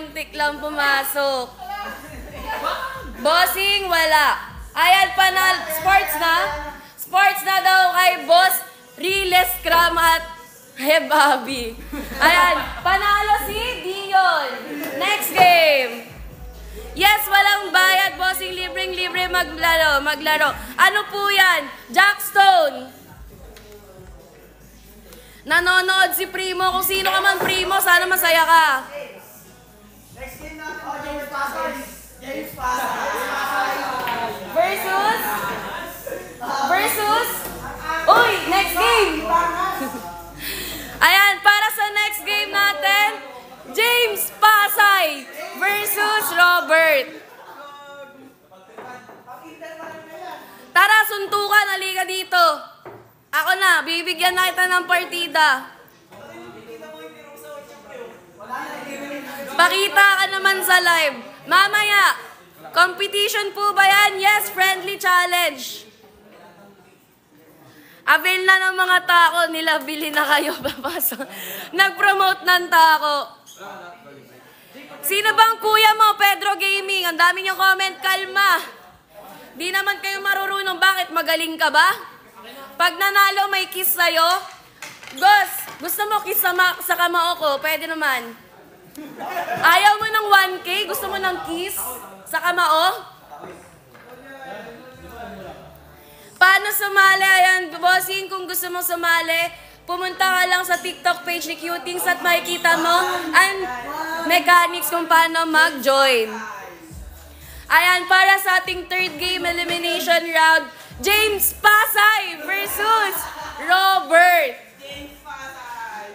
muntik lang pumasok. Bossing, wala. Ayan, panal. Sports na. Sports na daw kay Boss Riles Cram at Bobby. Ayan, panalo si Dion. Next game. Yes, walang bayad, bossing. Libreng-libre maglaro. Ano po yan? Jackstone. Nanonood si Primo. Kung sino ka man, Primo, sana masaya ka. Next game natin, James Pasay. James Pasay. Versus? Uy, next game. Ayan, para sa next game natin, James Pasay versus Robert. Tara, suntukan. Halika dito. Ako na, bibigyan na kita ng partida. Pakita ka naman sa live. Mamaya, competition po ba yan? Yes, friendly challenge. Avail na ng mga tako nila, bili na kayo, papasok. Nag-promote ng tako. Sino bang kuya mo, Pedro Gaming? Ang dami niyong comment, kalma. Di naman kayo marurunong, bakit? Magaling ka ba? Pag nanalo, may kiss sa'yo. Boss, gusto mo kiss sa kamao ko? Pwede naman. Ayaw mo ng 1K? Gusto mo ng kiss sa kamao? Paano sumali? Ayan, bossing, kung gusto mong sumali, pumunta ka lang sa TikTok page ni Cutings at makikita mo ang mechanics kung paano mag-join. Ayan, para sa ating third game elimination round, James Pasay versus Robert. James Pasay.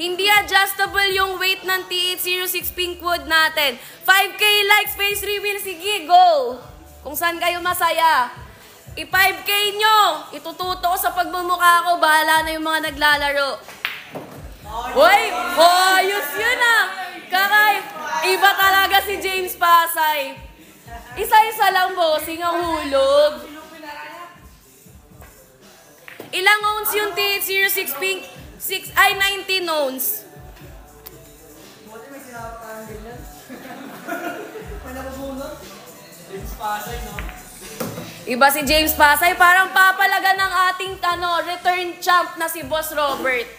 Hindi adjustable yung weight ng T806 Pinkwood natin. 5K likes, face reveal, sige, go! Kung saan kayo masaya. I-5K nyo! Itututo ko sa pagbumukha ko, bahala na yung mga naglalaro. Uy! Ayos yun ah! Kakay! Iba talaga si James Pasay. Isa-isa lang, bossing, ang hulog. Ilang ounce yung T806 Pink? 19 ounce. Buti may sinawag tayong ganyan. May nakabunot. James Pasay, no? Iba si James Pasay, parang papalaga ng ating return champ na si Boss Robert.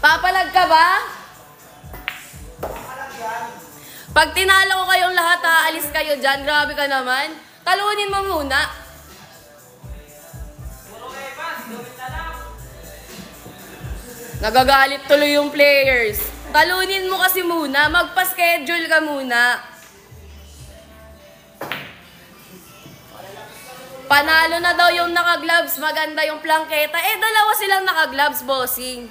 Papalag ka ba? Papalag yan. Pag tinalo ko kayong lahat, aalis kayo dyan. Grabe ka naman. Talunin mo muna. Nagagalit tuloy yung players. Talunin mo kasi muna. Magpa-schedule ka muna. Panalo na daw yung naka-gloves. Maganda yung plangketa. Eh, dalawa silang naka-gloves, bossing.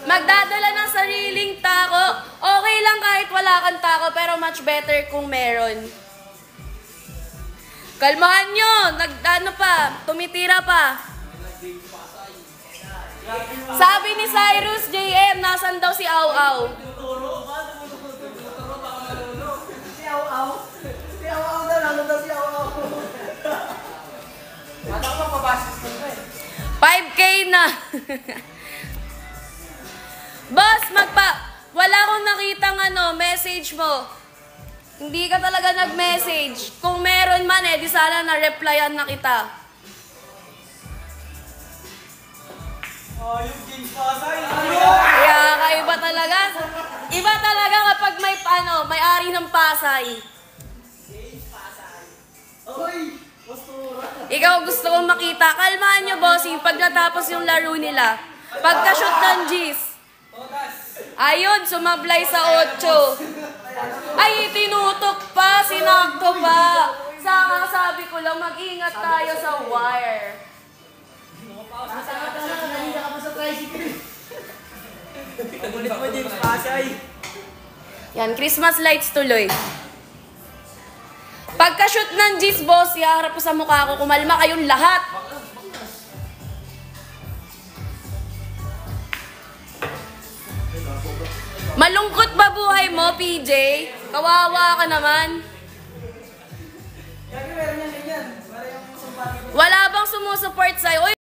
Magdadala ng sariling tako. Okay lang kahit wala kang tako, pero much better kung meron. Kalmahan nyo. Tumitira pa. Sabi ni Cyrus JM, nasan daw si Au Au? Si Au Au? Si Au Au na, lalo daw si Au Au. Ano ka pabasis mo na eh? 5K na. Boss, wala akong nakitang message mo. Hindi ka talaga nag-message. Kung meron man di sana na-replyan na kita. Yung James Pasay. Kaya kaiba talaga. Iba talaga kapag may-ari ng Pasay. James Pasay. Oy! Postura. Ikaw gusto kong makita. Kalmahan nyo, bossing, pag natapos yung laro nila. Pagka-shoot ng G's. Ayun, sumablay sa 8. Ay, tinutok pa, sinakto pa. Sabi ko lang, mag-ingat tayo sa wire. Kanina ka pa sa tricycle. Ang ulit mo, James Pasay. Yan, Christmas lights tuloy. Pagka-shoot ng G's, boss, iharap ko sa mukha ko, kumalma kayong lahat. Malungkot ba buhay mo, PJ? Kawawa ka naman. Wala bang sumusuport sa'yo?